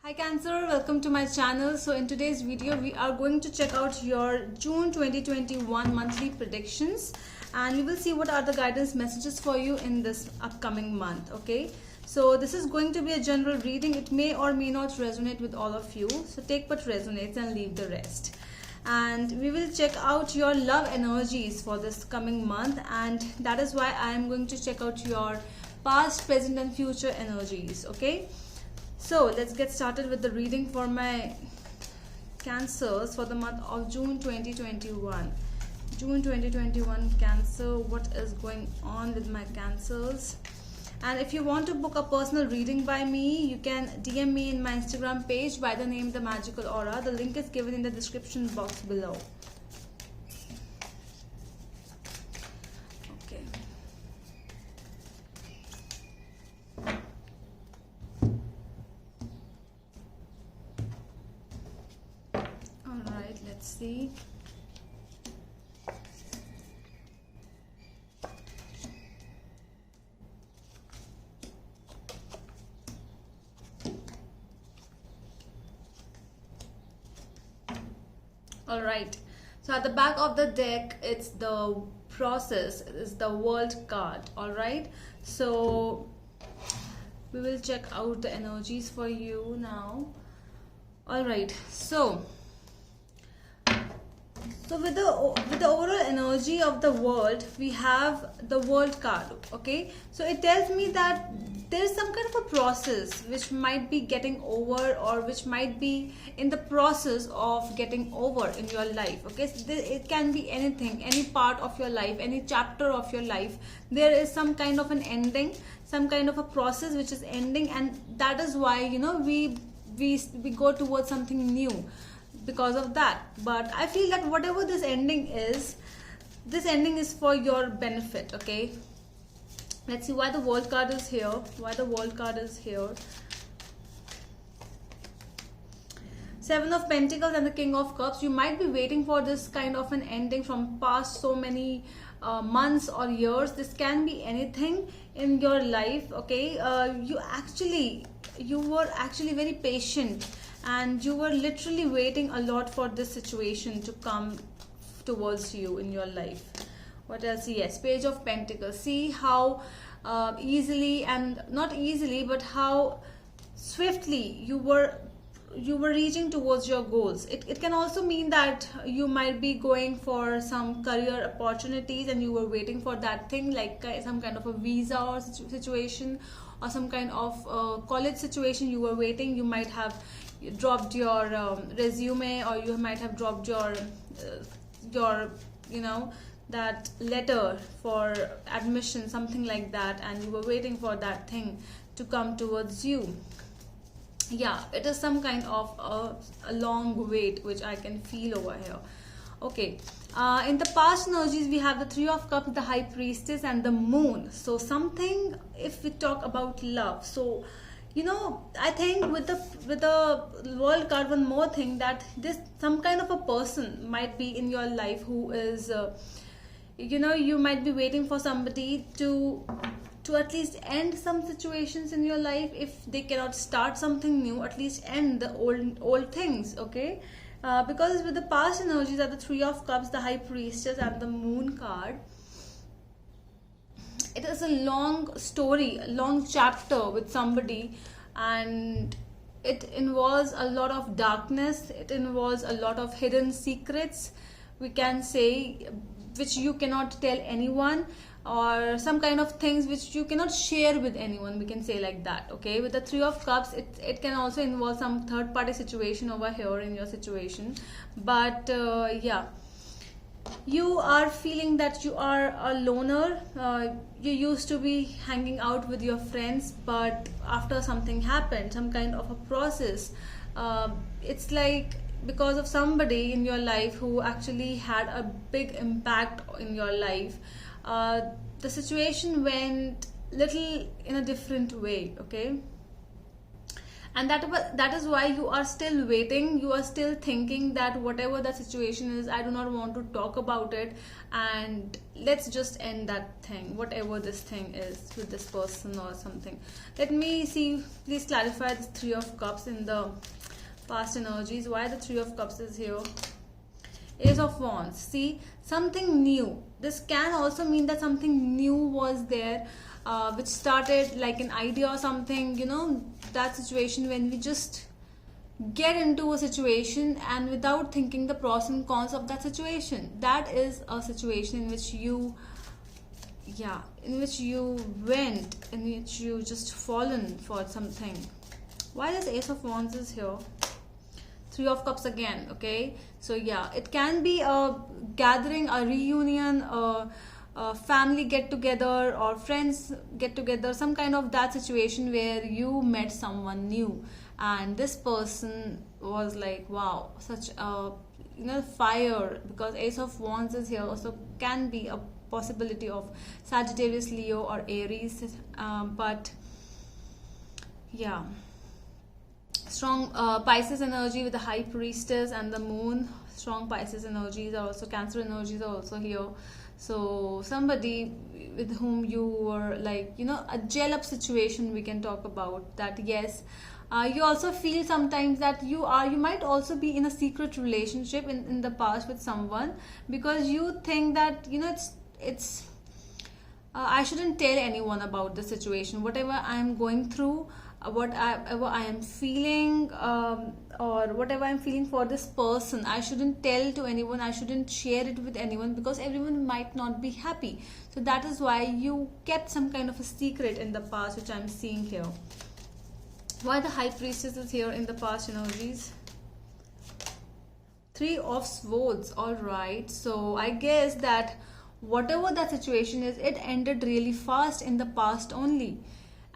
Hi Cancer, welcome to my channel. So in today's video we are going to check out your June 2021 monthly predictions and we will see what are the guidance messages for you in this upcoming month. Okay, so this is going to be a general reading. It may or may not resonate with all of you, so take what resonates and leave the rest. And we will check out your love energies for this coming month, and that is why I am going to check out your past, present and future energies. Okay, so let's get started with the reading for my Cancers for the month of June 2021. June 2021 Cancer, what is going on with my Cancers? And if you want to book a personal reading by me, you can DM me in my Instagram page by the name The Magical Aura. The link is given in the description box below. Okay. Alright, let's see. Alright, so at the back of the deck, it's the process, is the World card. Alright, so we will check out the energies for you now. Alright, so with the overall energy of the world, we have the World card. Okay, so it tells me that there is some kind of a process which might be getting over, or which might be in the process of getting over in your life. Okay, so it can be anything, any part of your life, any chapter of your life. There is some kind of an ending, some kind of a process which is ending, and that is why, you know, we go towards something new because of that. But I feel that whatever this ending is for your benefit. Okay, let's see why the World card is here. Why the World card is here. Seven of Pentacles and the King of Cups. You might be waiting for this kind of an ending from past so many months or years. This can be anything in your life. Okay, you were actually very patient, and you were literally waiting a lot for this situation to come towards you in your life. What else? Yes, Page of Pentacles. See how easily, and not easily, but how swiftly you were reaching towards your goals. It can also mean that you might be going for some career opportunities and you were waiting for that thing, like some kind of a visa or situation, or some kind of college situation you were waiting. You might have dropped your resume, or you might have dropped your you know, that letter for admission, something like that, and you were waiting for that thing to come towards you. Yeah, it is some kind of a long wait which I can feel over here. Okay, in the past energies we have the Three of Cups, the High Priestess and the Moon. So something, if we talk about love, so you know, I think with the World card, one more thing, that this some kind of a person might be in your life who is you know, you might be waiting for somebody to at least end some situations in your life. If they cannot start something new, at least end the old things. Okay, because with the past energies are the Three of Cups, the High Priestess and the Moon card. It is a long story, a long chapter with somebody, and it involves a lot of darkness. It involves a lot of hidden secrets, we can say, which you cannot tell anyone, or some kind of things which you cannot share with anyone, we can say like that. Okay, with the Three of Cups, it can also involve some third party situation over here in your situation. But yeah, you are feeling that you are a loner. You used to be hanging out with your friends, but after something happened, some kind of a process, it's like because of somebody in your life who actually had a big impact in your life, the situation went little in a different way. Okay, and that is why you are still waiting, you are still thinking that whatever the situation is, I do not want to talk about it, and let's just end that thing, whatever this thing is with this person or something. Let me see, please clarify this Three of Cups in the past energies. Why the Three of Cups is here? Ace of Wands. See, something new. This can also mean that something new was there, which started like an idea or something, you know, that situation when we just get into a situation and without thinking the pros and cons of that situation. That is a situation in which you, yeah, in which you went, in which you just fallen for something. Why this Ace of Wands is here? Three of Cups again. Okay, so yeah, it can be a gathering, a reunion, a family get together, or friends get together, some kind of that situation where you met someone new and this person was like, wow, such a, you know, fire, because Ace of Wands is here, so can be a possibility of Sagittarius, Leo, or Aries, but yeah, strong Pisces energy with the High Priestess and the Moon. Strong Pisces energies are also, Cancer energies are also here. So somebody with whom you were like, you know, a gel up situation, we can talk about that. Yes, you also feel sometimes that you might also be in a secret relationship in the past with someone, because you think that, you know, it's I shouldn't tell anyone about the situation, whatever I am going through, whatever I am feeling, or whatever I'm feeling for this person, I shouldn't tell to anyone, I shouldn't share it with anyone, because everyone might not be happy. So that is why you kept some kind of a secret in the past, which I'm seeing here. Why the High Priestess is here in the past energies? Three of Swords. All right, so I guess that whatever that situation is, it ended really fast in the past only,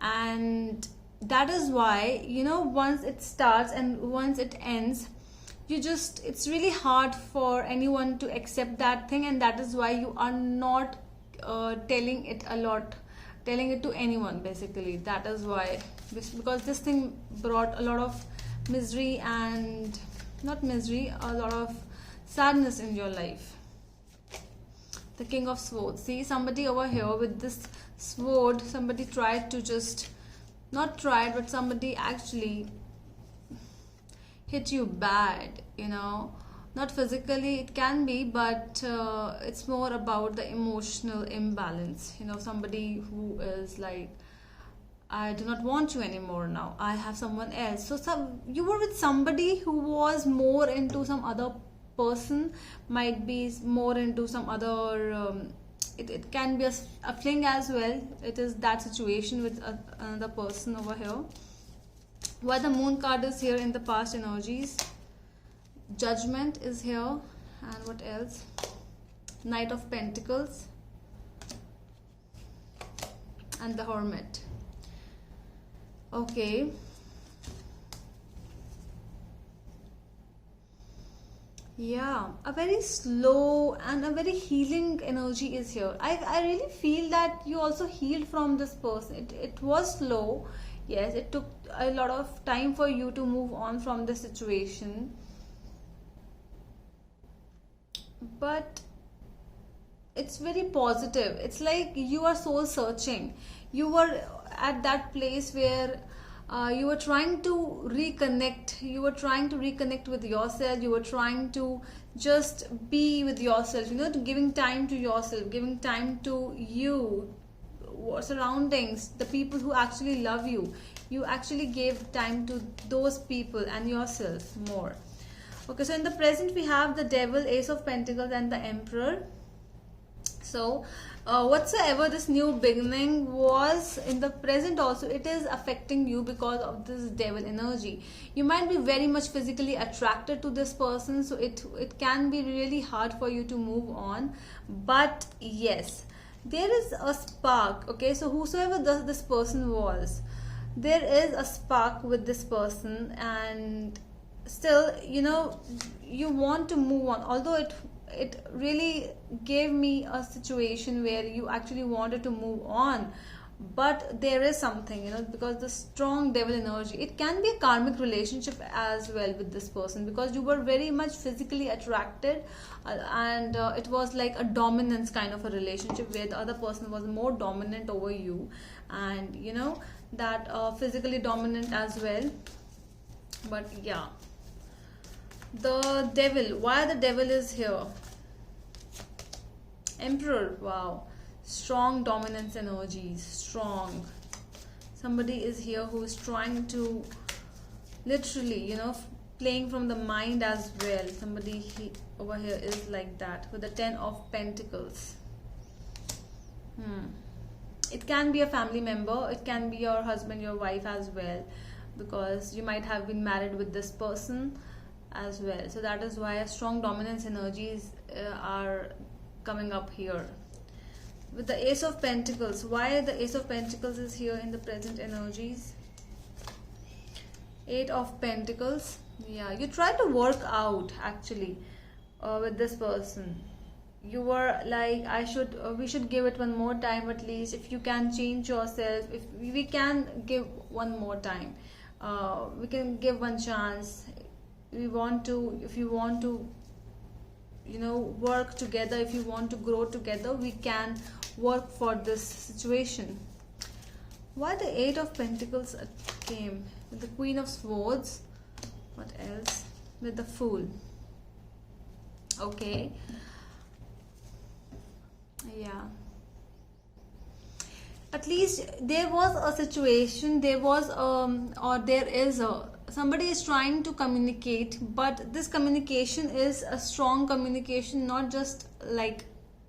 and that is why, you know, once it starts and once it ends, you just, it's really hard for anyone to accept that thing, and that is why you are not telling it to anyone, basically. That is why, because this thing brought a lot of misery, and not misery, a lot of sadness in your life. The King of Swords. See, somebody over here with this sword, somebody tried to just, not tried, but somebody actually hit you bad, you know, not physically, it can be, but it's more about the emotional imbalance, you know, somebody who is like, I do not want you anymore now, I have someone else. So you were with somebody who was more into some other person, might be more into some other it can be a fling as well. It is that situation with another person over here. Why the Moon card is here in the past energies? Judgment is here, and what else? Knight of Pentacles and the Hermit. Okay, yeah, a very slow and a very healing energy is here. I really feel that you also healed from this person. It was slow. Yes, it took a lot of time for you to move on from the situation. But it's very positive. It's like you are soul searching. You were at that place where you were trying to reconnect. You were trying to reconnect with yourself. You were trying to just be with yourself, you know, to giving time to yourself, giving time to you, surroundings, the people who actually love you. You actually gave time to those people and yourself more. Okay, so in the present we have the Devil, Ace of Pentacles, and the Emperor. So whatsoever this new beginning was in the present also, it is affecting you because of this Devil energy. You might be very much physically attracted to this person, so it can be really hard for you to move on. But yes, there is a spark. Okay, so whosoever this person was, there is a spark with this person, and still, you know, you want to move on, although it really gave me a situation where you actually wanted to move on, but there is something, because the strong devil energy, it can be a karmic relationship as well with this person, because you were very much physically attracted, and it was like a dominance kind of a relationship where the other person was more dominant over you, and that physically dominant as well. But yeah, the devil, why the devil is here? Emperor, wow, strong dominance energies, strong. Somebody is here who is trying to literally, playing from the mind as well. Somebody over here is like that with the 10 of Pentacles. It can be a family member, it can be your husband, your wife as well, because you might have been married with this person as well. So that is why a strong dominance energies are coming up here. With the Ace of Pentacles, why the Ace of Pentacles is here in the present energies? 8 of Pentacles. Yeah, you try to work out actually with this person. You were like, we should give it one more time at least. If you can change yourself, if we can give one more time, we can give one chance. If you want to work together, if you want to grow together, we can work for this situation. Why the 8 of Pentacles came? With the Queen of Swords. What else? With the Fool. Okay. Yeah. At least there was a situation, there is somebody is trying to communicate, but this communication is a strong communication, not just like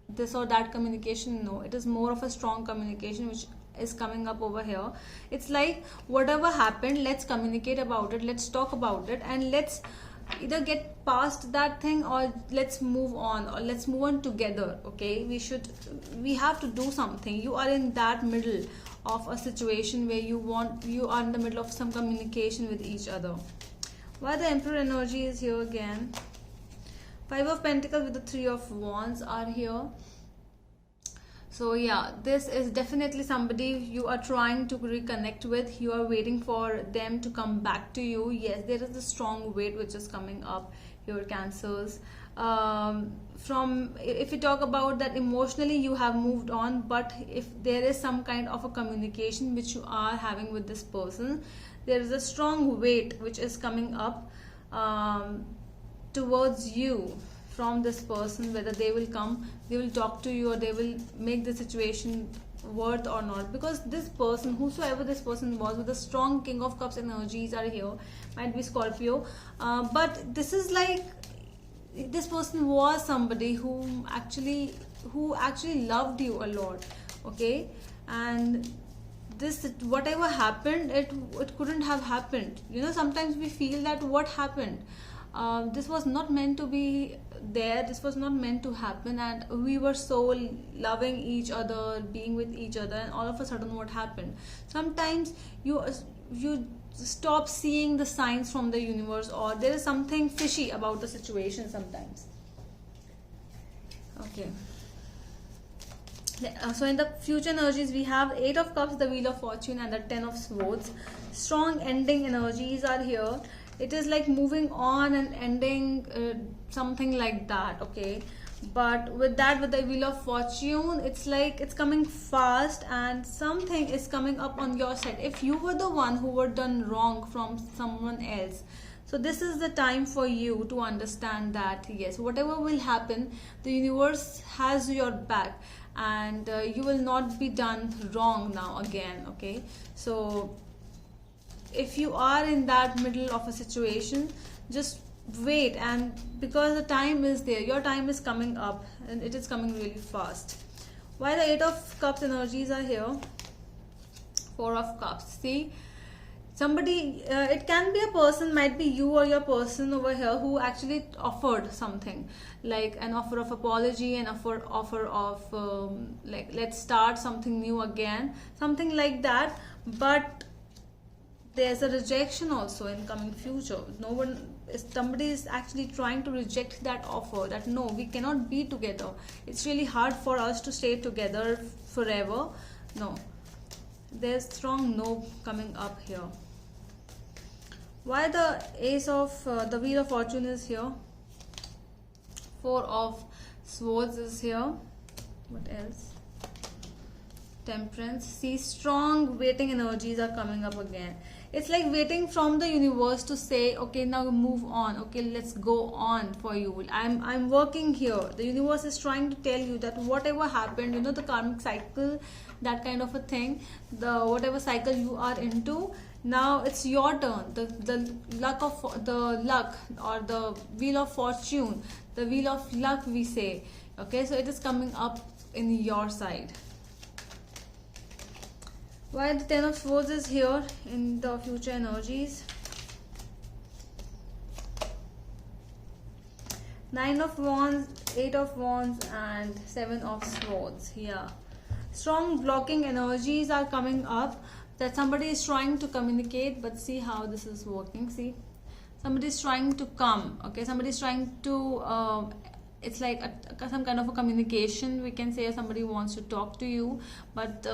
this or that communication. No, it is more of a strong communication which is coming up over here. It's like, whatever happened, let's communicate about it, let's talk about it, and let's either get past that thing, or let's move on together. Okay, we have to do something. You are in that middle of a situation where you are in the middle of some communication with each other. Why the Emperor energy is here again? 5 of Pentacles with the 3 of Wands are here. So yeah, this is definitely somebody you are trying to reconnect with. You are waiting for them to come back to you. Yes, there is a strong weight which is coming up here, Cancers. If you talk about that emotionally, you have moved on, but if there is some kind of a communication which you are having with this person, there is a strong weight which is coming up towards you from this person, whether they will talk to you, or they will make the situation worth or not. Because this person, whosoever this person was, with the strong King of Cups energies are here, might be Scorpio, but this is like, this person was somebody who actually loved you a lot. Okay, and this, whatever happened, it couldn't have happened. Sometimes we feel that what happened, this was not meant to be there, this was not meant to happen, and we were so loving each other, being with each other, and all of a sudden what happened? Sometimes you stop seeing the signs from the universe, or there is something fishy about the situation sometimes. Okay, so in the future energies, we have 8 of Cups, the Wheel of Fortune, and the 10 of Swords. Strong ending energies are here. It is like moving on and ending, something like that. Okay, but with the Wheel of Fortune, it's like it's coming fast, and something is coming up on your side. If you were the one who were done wrong from someone else, so this is the time for you to understand that yes, whatever will happen, the universe has your back, and you will not be done wrong now again. Okay, so if you are in that middle of a situation, just wait, and because the time is there, your time is coming up, and it is coming really fast. Why the 8 of Cups energies are here? 4 of Cups. See, somebody, it can be a person, might be you or your person over here, who actually offered something, like an offer of apology, an offer of like, let's start something new again, something like that. But there's a rejection also in coming future. Somebody is actually trying to reject that offer, that no, we cannot be together, it's really hard for us to stay together forever. No, There's strong no coming up here. Why the ace of the wheel of fortune is here? Four of swords is here. What else? Temperance. See, strong waiting energies are coming up again. It's like waiting from the universe to say, okay, now move on. Okay, let's go on for you. I'm working here. The universe is trying to tell you that whatever happened, you know, the karmic cycle, that kind of a thing, the whatever cycle you are into, now it's your turn. The luck or the wheel of fortune, the wheel of luck we say. Okay, so it is coming up in your side. Why the Ten of Swords is here in the future energies? Nine of Wands, Eight of Wands, and Seven of Swords. Yeah, strong blocking energies are coming up, that somebody is trying to communicate, but see how this is working. See, somebody is trying to come. Okay, somebody is trying to it's like some kind of a communication, we can say. Somebody wants to talk to you, but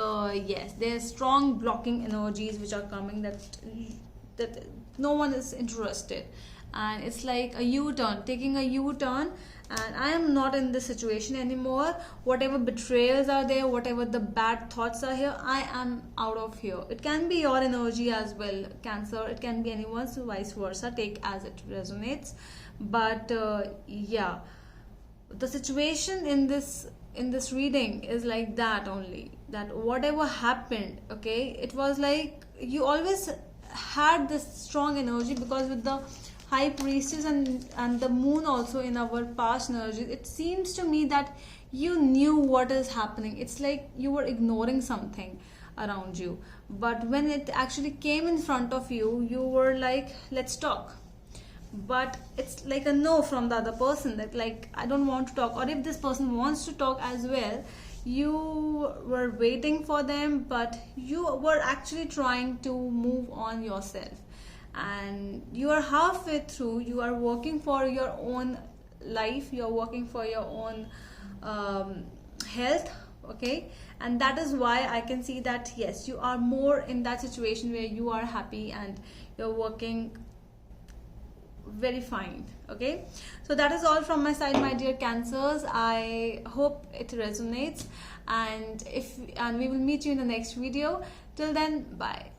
yes, there's strong blocking energies which are coming, that no one is interested, and it's like a U-turn, taking a U-turn, and I am not in this situation anymore. Whatever betrayals are there, whatever the bad thoughts are here, I am out of here. It can be your energy as well, Cancer. It can be anyone's, so vice versa. Take as it resonates. But yeah, the situation in this reading is like that only, that whatever happened, okay, it was like you always had this strong energy, because with the High Priestess and the moon also in our past energies, it seems to me that you knew what is happening. It's like you were ignoring something around you, but when it actually came in front of you, you were like, let's talk. But it's like a no from the other person, that like, I don't want to talk. Or if this person wants to talk as well, you were waiting for them, but you were actually trying to move on yourself, and you are halfway through. You are working for your own life, you are working for your own health, okay, and that is why I can see that yes, you are more in that situation where you are happy and you're working very fine. Okay, so that is all from my side, my dear Cancers. I hope it resonates, and we will meet you in the next video. Till then, bye.